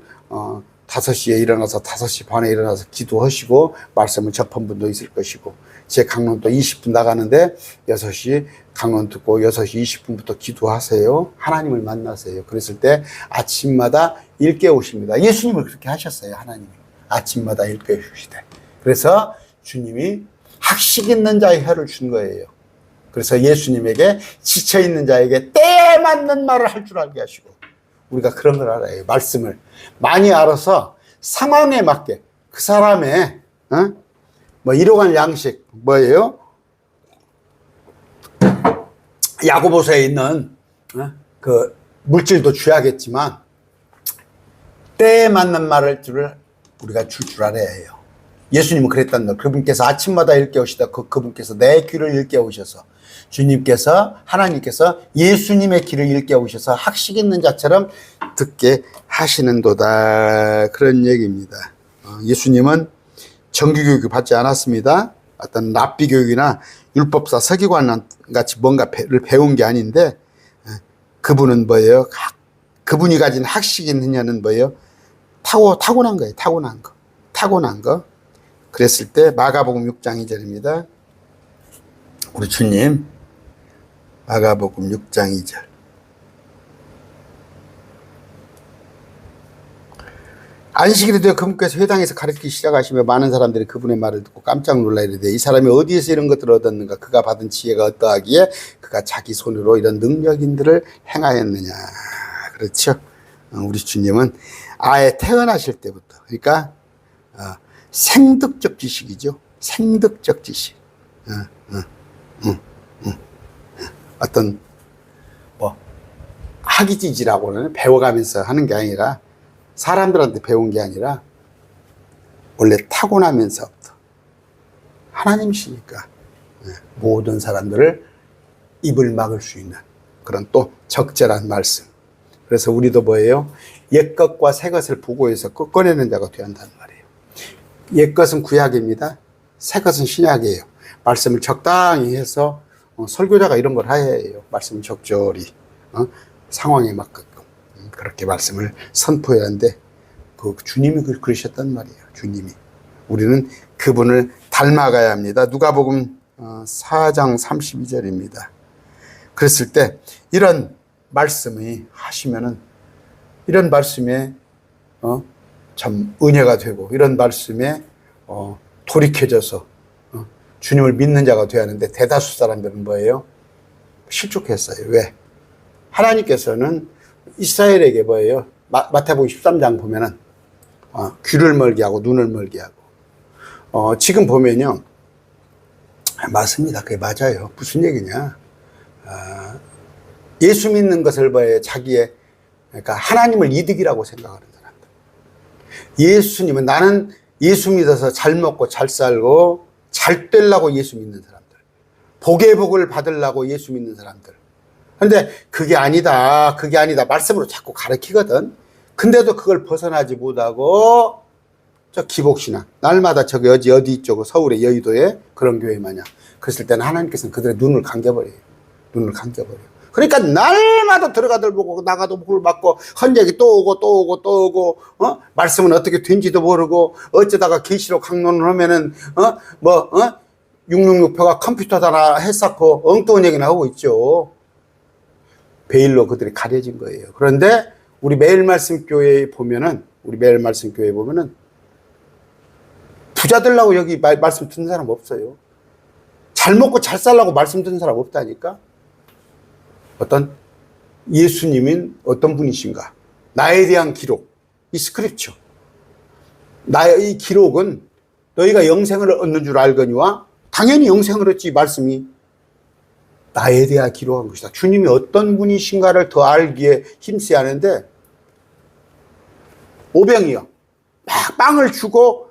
5시에 일어나서 5시 반에 일어나서 기도하시고 말씀을 접한 분도 있을 것이고 제 강론도 20분 나가는데 6시 강론 듣고 6시 20분부터 기도하세요. 하나님을 만나세요. 그랬을 때 아침마다 일깨우십니다. 예수님을 그렇게 하셨어요. 하나님이. 아침마다 일깨우시대. 그래서 주님이 학식 있는 자의 혀를 준 거예요. 그래서 예수님에게 지쳐있는 자에게 때에 맞는 말을 할 줄 알게 하시고 우리가 그런 걸 알아요. 말씀을 많이 알아서 상황에 맞게 그 사람의 뭐 일용할 양식 뭐예요? 야고보서에 있는 그 물질도 줘야겠지만 때에 맞는 말을 우리가 줄 알아야 해요. 예수님은 그랬단 말. 그분께서 아침마다 일깨우시다 그분께서 내 귀를 일깨우셔서 주님께서 하나님께서 예수님의 길을 일깨우셔서 학식 있는 자처럼 듣게 하시는도다. 그런 얘기입니다. 예수님은 정규교육을 받지 않았습니다. 어떤 랍비교육이나 율법사 서기관 같이 뭔가를 배운 게 아닌데 그분은 뭐예요? 그분이 가진 학식 있느냐는 뭐예요? 타고난 거예요. 타고난 거. 그랬을 때 마가복음 6장 2절입니다. 우리 주님 마가복음 6장 2절 안식일이 되어 그분께서 회당에서 가르치기 시작하시며 많은 사람들이 그분의 말을 듣고 깜짝 놀라 이르되 이 사람이 어디에서 이런 것들을 얻었는가 그가 받은 지혜가 어떠하기에 그가 자기 손으로 이런 능력인들을 행하였느냐. 그렇죠. 우리 주님은 아예 태어나실 때부터 그러니까 생득적 지식이죠. 생득적 지식. 어떤 뭐 학이지지라고는 배워가면서 하는 게 아니라 사람들한테 배운 게 아니라 원래 타고나면서부터 하나님이시니까 모든 사람들을 입을 막을 수 있는 그런 또 적절한 말씀. 그래서 우리도 뭐예요? 옛것과 새것을 보고해서 꺾어내는 자가 되어야 한다는 말이에요. 옛것은 구약입니다. 새것은 신약이에요. 말씀을 적당히 해서 설교자가 이런 걸 해야 해요. 말씀을 적절히 상황에 맞게끔 그렇게 말씀을 선포해야 하는데 그 주님이 그러셨단 말이에요. 주님이. 우리는 그분을 닮아가야 합니다. 누가복음 4장 32절입니다. 그랬을 때 이런 말씀이 하시면은 이런 말씀에 참 은혜가 되고 이런 말씀에 돌이켜져서 주님을 믿는 자가 되어야 하는데 대다수 사람들은 뭐예요? 실족했어요. 왜? 하나님께서는 이스라엘에게 뭐예요? 마태복음 13장 보면은 귀를 멀게 하고 눈을 멀게 하고 지금 보면요. 맞습니다. 그게 맞아요. 무슨 얘기냐? 예수 믿는 것을 뭐예요? 자기의 그러니까 하나님을 이득이라고 생각하는 사람들. 예수님은 나는 예수 믿어서 잘 먹고 잘 살고 잘 되려고 예수 믿는 사람들. 복의 복을 받으려고 예수 믿는 사람들. 그런데 그게 아니다. 그게 아니다. 말씀으로 자꾸 가르치거든. 근데도 그걸 벗어나지 못하고 저 기복신앙. 날마다 저기 어디 있죠. 서울의 여의도에 그런 교회 마냥. 그랬을 때는 하나님께서는 그들의 눈을 감겨버려요. 눈을 감겨버려요. 그러니까 날마다 들어가들 보고 나가도 복을 받고 헌얘기 또 오고 또 오고 또 오고 말씀은 어떻게 된지도 모르고 어쩌다가 계시록 강론을 하면은 666표가 컴퓨터다나 했었고 엉뚱한 얘기나 하고 있죠. 베일로 그들이 가려진 거예요. 그런데 우리 매일 말씀 교회에 보면은 부자들라고 여기 말씀 듣는 사람 없어요. 잘 먹고 잘 살라고 말씀 듣는 사람 없다니까. 어떤 예수님인 어떤 분이신가? 나에 대한 기록, 이 스크립처. 나의 이 기록은 너희가 영생을 얻는 줄 알거니와 당연히 영생을 얻지 말씀이 나에 대하 기록한 것이다. 주님이 어떤 분이신가를 더 알기에 힘써야 하는데 오병이요. 막 빵을 주고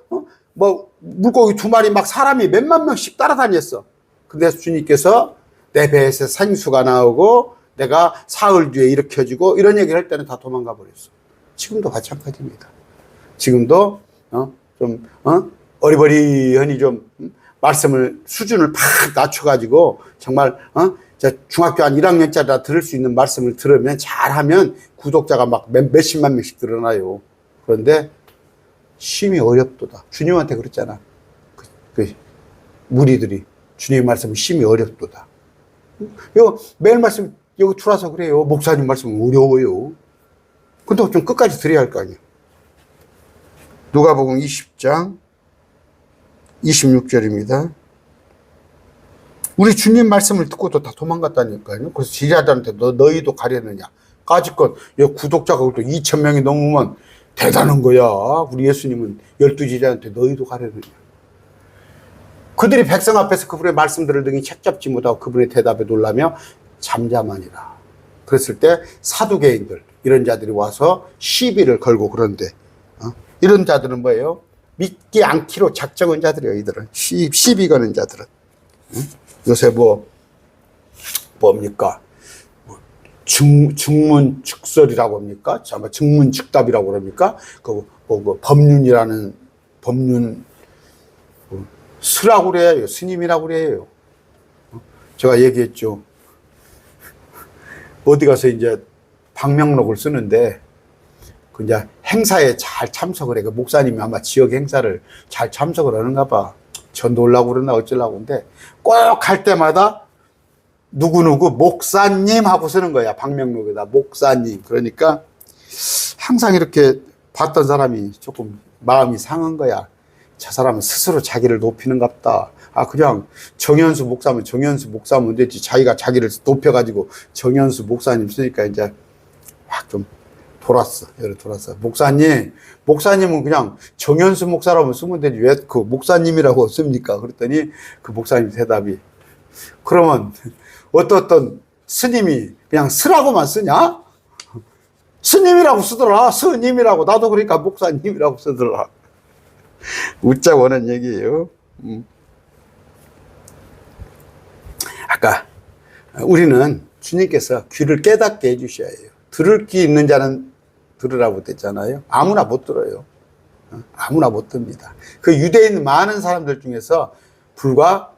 물고기 2마리 막 사람이 몇만 명씩 따라다녔어. 근데 주님께서 내 배에서 생수가 나오고 내가 사흘 뒤에 일으켜지고 이런 얘기를 할 때는 다 도망가 버렸어. 지금도 마찬가지입니다. 지금도 어리버리하니 좀 말씀을 수준을 팍 낮춰가지고 정말 중학교 한 1학년짜리 들을 수 있는 말씀을 들으면 잘하면 구독자가 막 몇십만 명씩 늘어나요. 그런데 심히 어렵도다. 주님한테 그랬잖아. 그 무리들이 주님의 말씀은 심히 어렵도다. 이거 매일 말씀 여기 들어와서 그래요. 목사님 말씀은 어려워요. 근데 좀 끝까지 들어야 할 거 아니에요. 누가복음 20장 26절입니다. 우리 주님 말씀을 듣고도 다 도망갔다니까요. 그래서 제자들한테 너희도 가려느냐. 까짓것 구독자가 또 2,000명이 넘으면 대단한 거야. 우리 예수님은 12제자한테 너희도 가려느냐. 그들이 백성 앞에서 그분의 말씀들을 등이 책잡지 못하고 그분의 대답에 놀라며 잠잠하니라. 그랬을 때 사두개인들 이런 자들이 와서 시비를 걸고 그런데 이런 자들은 뭐예요? 믿지 않기로 작정한 자들이에요. 이들은 시비 거는 자들은 요새 뭡니까? 증문즉설이라고 합니까? 아마 증문즉답이라고 그럽니까? 법륜이라는 법륜 스라고 그래요. 스님이라고 그래요. 제가 얘기했죠. 어디 가서 이제 방명록을 쓰는데 그 이제 행사에 잘 참석을 해. 그 목사님이 아마 지역 행사를 잘 참석을 하는가 봐. 전도 올라고 그러나 어쩌려고. 근데 꼭 할 때마다 누구누구 목사님 하고 쓰는 거야. 방명록에다 목사님. 그러니까 항상 이렇게 봤던 사람이 조금 마음이 상한 거야. 저 사람은 스스로 자기를 높이는갑다. 그냥 정현수 목사면 정현수 목사면 되지. 자기가 자기를 높여가지고 정현수 목사님 쓰니까 이제 확 좀 돌았어. 목사님은 그냥 정현수 목사라고 쓰면 되지. 왜 그 목사님이라고 씁니까? 그랬더니 그 목사님 대답이 그러면 어떤 스님이 그냥 스라고만 쓰냐? 스님이라고 쓰더라. 스님이라고. 나도 그러니까 목사님이라고 쓰더라. 웃자고 하는 얘기예요. 아까 우리는 주님께서 귀를 깨닫게 해주셔야 해요. 들을 귀 있는 자는 들으라고 됐잖아요. 아무나 못 들어요. 아무나 못 듭니다. 그 유대인 많은 사람들 중에서 불과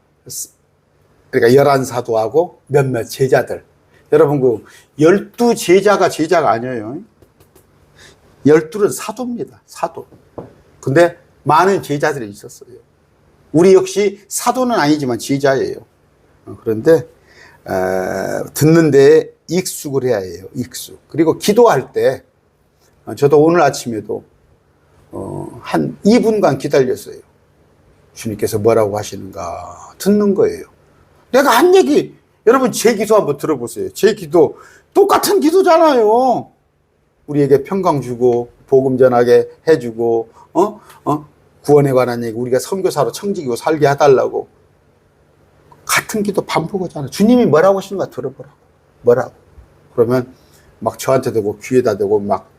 그러니까 11사도하고 몇몇 제자들. 여러분 그 12제자가 제자가 아니에요. 12는 사도입니다. 사도. 근데 많은 제자들이 있었어요. 우리 역시 사도는 아니지만 지휘자예요. 그런데 듣는 데에 익숙을 해야 해요. 익숙. 그리고 기도할 때 저도 오늘 아침에도 한 2분간 기다렸어요. 주님께서 뭐라고 하시는가 듣는 거예요. 내가 한 얘기, 여러분 제 기도 한번 들어보세요. 제 기도 똑같은 기도잖아요. 우리에게 평강 주고 복음 전하게 해주고 구원에 관한 얘기, 우리가 선교사로 청지기고 살게 해달라고 같은 기도 반복하잖아요. 주님이 뭐라고 하시는가 들어보라고. 뭐라고. 그러면 막 저한테 대고 귀에다 대고 막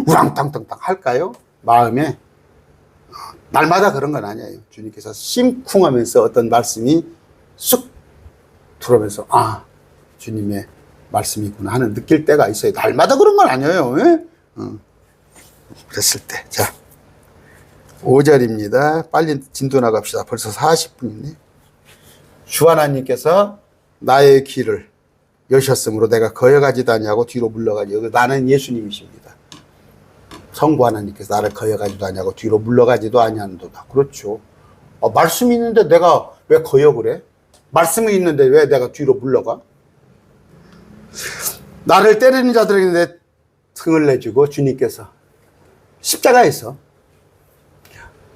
우랑탕탕탕 할까요? 마음에. 날마다 그런 건 아니에요. 주님께서 심쿵하면서 어떤 말씀이 쑥 들어오면서 주님의 말씀이구나 하는 느낄 때가 있어요. 날마다 그런 건 아니에요. 그랬을 때. 자, 5절입니다. 빨리 진도 나갑시다. 벌써 40분이네. 주 하나님께서 나의 길을 여셨으므로 내가 거여가지도 아니하고 뒤로 물러가지. 나는 예수님이십니다. 성부 하나님께서 나를 거여가지도 아니하고 뒤로 물러가지도 아니하는도다. 그렇죠. 말씀이 있는데 내가 왜 거여 그래? 말씀이 있는데 왜 내가 뒤로 물러가? 나를 때리는 자들에게 내 등을 내주고 주님께서 십자가에서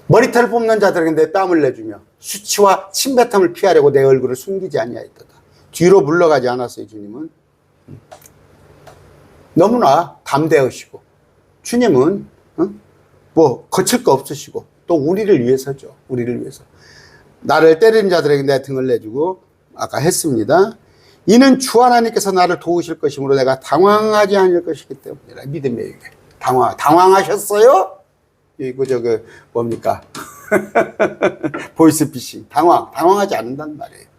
머리털을 뽑는 자들에게 내 뺨을 내주며 수치와 침뱉음을 피하려고 내 얼굴을 숨기지 아니하였도다. 뒤로 물러가지 않았어요. 주님은 너무나 담대하시고 주님은 뭐 거칠 거 없으시고 또 우리를 위해서죠. 우리를 위해서 나를 때리는 자들에게 내 등을 내주고 아까 했습니다. 이는 주 하나님께서 나를 도우실 것이므로 내가 당황하지 않을 것이기 때문이라. 믿음의 얘기. 당황하셨어요? 이거 뭡니까? 보이스피싱. 당황하지 않는단 말이에요.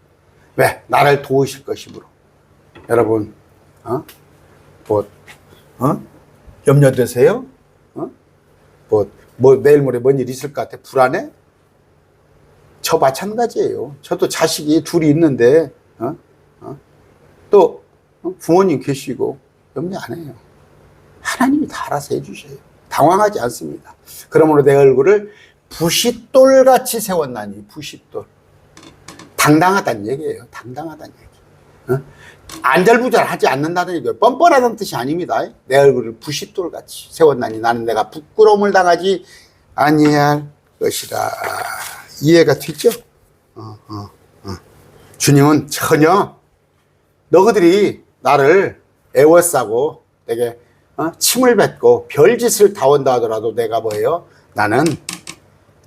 왜? 나를 도우실 것이므로. 여러분, 염려되세요? 내일 모레 뭔 일 있을 것 같아? 불안해? 저 마찬가지예요. 저도 자식이 둘이 있는데, 또, 부모님 계시고, 염려 안 해요. 하나님이 다 알아서 해주셔요. 당황하지 않습니다. 그러므로 내 얼굴을 부싯돌같이 세웠나니, 부싯돌. 당당하다는 얘기예요. 당당하다는 얘기. 안절부절하지 않는다는 얘기예요. 뻔뻔하다는 뜻이 아닙니다. 내 얼굴을 부싯돌같이 세웠나니 나는 내가 부끄러움을 당하지 아니할 것이라. 이해가 되죠? 주님은 전혀 너희들이 나를 애워싸고 내게 침을 뱉고 별짓을 다 온다 하더라도 내가 뭐예요? 나는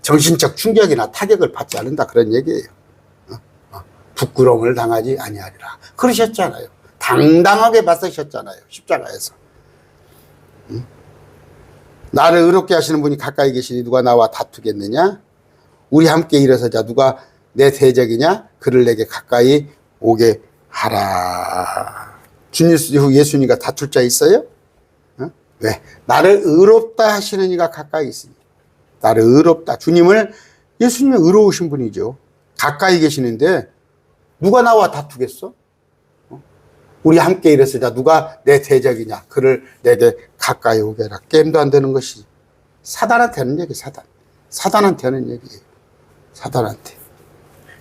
정신적 충격이나 타격을 받지 않는다. 그런 얘기예요. 부끄러움을 당하지 아니하리라. 그러셨잖아요. 당당하게 맞서셨잖아요. 십자가에서. 나를 의롭게 하시는 분이 가까이 계시니 누가 나와 다투겠느냐? 우리 함께 일어서자. 누가 내 대적이냐? 그를 내게 가까이 오게 하라. 주님, 예수님과 다툴 자 있어요? 왜? 나를 의롭다 하시는 이가 가까이 있으니. 나를 의롭다. 예수님은 의로우신 분이죠. 가까이 계시는데 누가 나와 다투겠어? 우리 함께 일어서자. 누가 내 대적이냐? 그를 내게 가까이 오게 하라. 게임도 안 되는 것이 사단한테 하는 얘기. 사단한테 하는 얘기예요. 사단한테.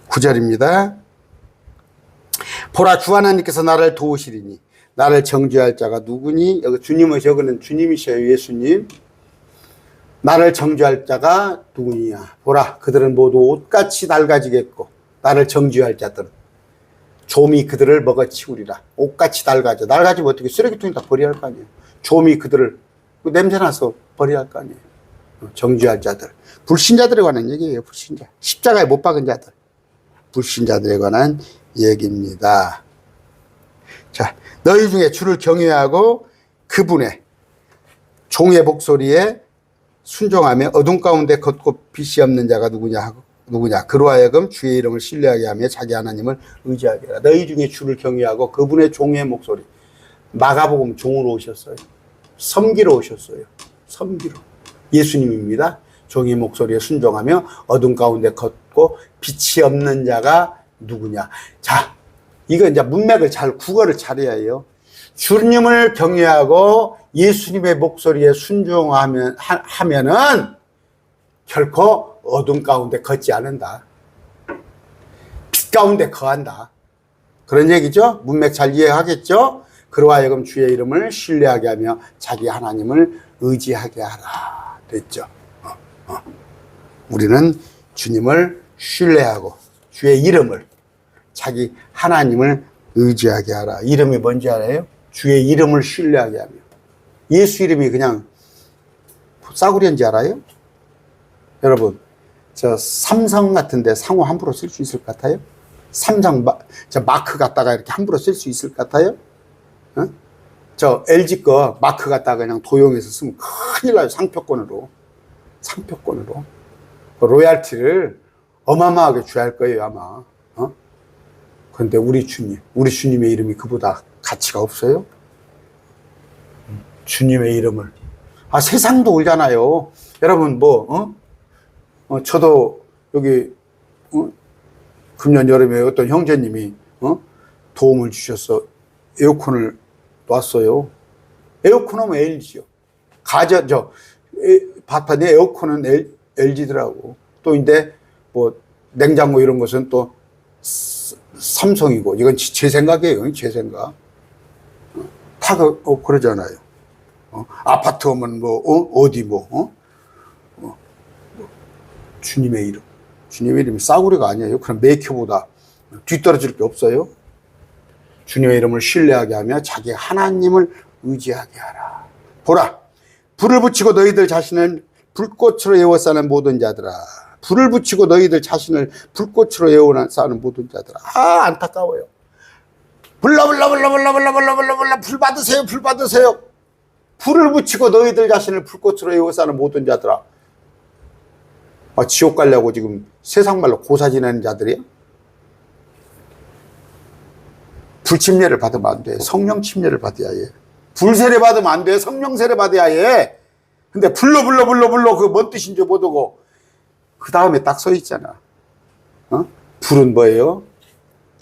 9절입니다. 보라, 주 하나님께서 나를 도우시리니 나를 정죄할 자가 누구니? 여기 여기는 주님이셔요. 예수님. 나를 정죄할 자가 누구냐? 보라, 그들은 모두 옷같이 낡아지겠고 나를 정죄할 자들은 좀이 그들을 먹어치우리라. 옷같이 낡아지면 어떻게 쓰레기통에다 버려야 할 거 아니에요. 좀이 그들을 냄새나서 버려야 할 거 아니에요. 정죄할 자들. 불신자들에 관한 얘기예요. 불신자. 십자가에 못 박은 자들. 불신자들에 관한 얘기입니다. 자, 너희 중에 주를 경외하고 그분의 종의 목소리에 순종하며 어둠 가운데 걷고 빛이 없는 자가 누구냐? 그로 하여금 주의 이름을 신뢰하게 하며 자기 하나님을 의지하게 하라. 너희 중에 주를 경외하고 그분의 종의 목소리. 마가복음 종으로 오셨어요. 섬기러 오셨어요. 섬기러. 예수님입니다. 종의 목소리에 순종하며 어둠 가운데 걷고 빛이 없는 자가 누구냐. 자, 이거 이제 문맥을 국어를 잘해야 해요. 주님을 경외하고 예수님의 목소리에 순종하면은 결코 어둠 가운데 걷지 않는다. 빛 가운데 거한다. 그런 얘기죠. 문맥 잘 이해하겠죠? 그로 하여금 주의 이름을 신뢰하게 하며 자기 하나님을 의지하게 하라 됐죠. 우리는 주님을 신뢰하고 주의 이름을, 자기 하나님을 의지하게 하라. 이름이 뭔지 알아요? 주의 이름을 신뢰하게 하며. 예수 이름이 그냥 싸구려인지 알아요? 여러분, 저 삼성 같은데 상호 함부로 쓸 수 있을 것 같아요? 삼성 저 마크 갖다가 이렇게 함부로 쓸 수 있을 것 같아요? 어? 저 LG 거 마크 갖다가 그냥 도용해서 쓰면 큰일 나요. 상표권으로. 상표권으로. 로얄티를 어마어마하게 줘야 할 거예요, 아마. 그런데 우리 주님의 이름이 그보다 가치가 없어요? 주님의 이름을. 세상도 울잖아요. 여러분, 저도 여기, 금년 여름에 어떤 형제님이, 도움을 주셔서 에어컨을 놨어요. 에어컨 하면 LG요. 바탄에 에어컨은 LG더라고. 또, 인데, 냉장고 이런 것은 또, 삼성이고, 이건 제 생각이에요. 제 생각. 다 그러잖아요. 아파트 오면 주님의 이름. 주님의 이름이 싸구려가 아니에요. 그럼 매큐보다 뒤떨어질 게 없어요. 주님의 이름을 신뢰하게 하며 자기 하나님을 의지하게 하라. 보라, 불을 붙이고 너희들 자신을 불꽃으로 에워싸는 모든 자들아. 불을 붙이고 너희들 자신을 불꽃으로 에워싸는 모든 자들아. 안타까워요. 불러 불 받으세요. 불 받으세요. 불을 붙이고 너희들 자신을 불꽃으로 에워싸는 모든 자들아. 지옥 가려고 지금 세상 말로 고사 지내는 자들이야? 불침례를 받으면 안 돼. 성령 침례를 받아야 해. 불세례 받으면 안 돼. 성령 세례 받아야 해. 근데 불러 그게 뭔 뜻인지 모르고 그 다음에 딱 서 있잖아. 불은 뭐예요?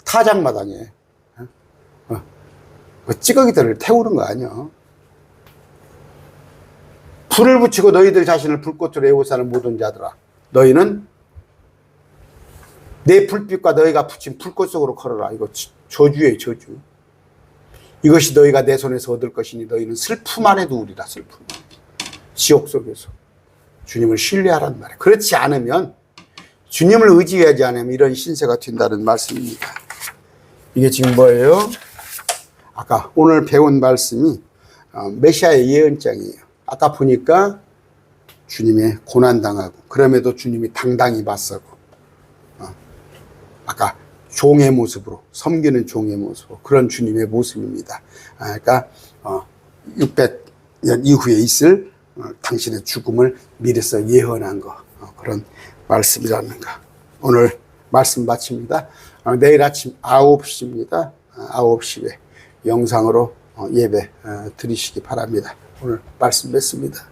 타작마당에 찌꺼기들을 태우는 거 아니야. 불을 붙이고 너희들 자신을 불꽃으로 에워싸는 모든 자들아. 너희는 내 불빛과 너희가 붙인 불꽃 속으로 걸어라. 이거 저주예요, 저주. 이것이 너희가 내 손에서 얻을 것이니 너희는 슬픔 안에도 우리라. 슬픔. 지옥 속에서 주님을 신뢰하란 말이에요. 그렇지 않으면, 주님을 의지하지 않으면 이런 신세가 된다는 말씀입니다. 이게 지금 뭐예요? 아까 오늘 배운 말씀이 메시아의 예언장이에요. 아까 보니까 주님의 고난당하고, 그럼에도 주님이 당당히 맞서고, 아까 종의 모습으로, 섬기는 종의 모습으로, 그런 주님의 모습입니다. 그러니까 600년 이후에 있을 당신의 죽음을 미래서 예언한 거, 그런 말씀이라는 거. 오늘 말씀 마칩니다. 내일 아침 9시입니다. 9시에 영상으로 예배 드리시기 바랍니다. 오늘 말씀 맺습니다.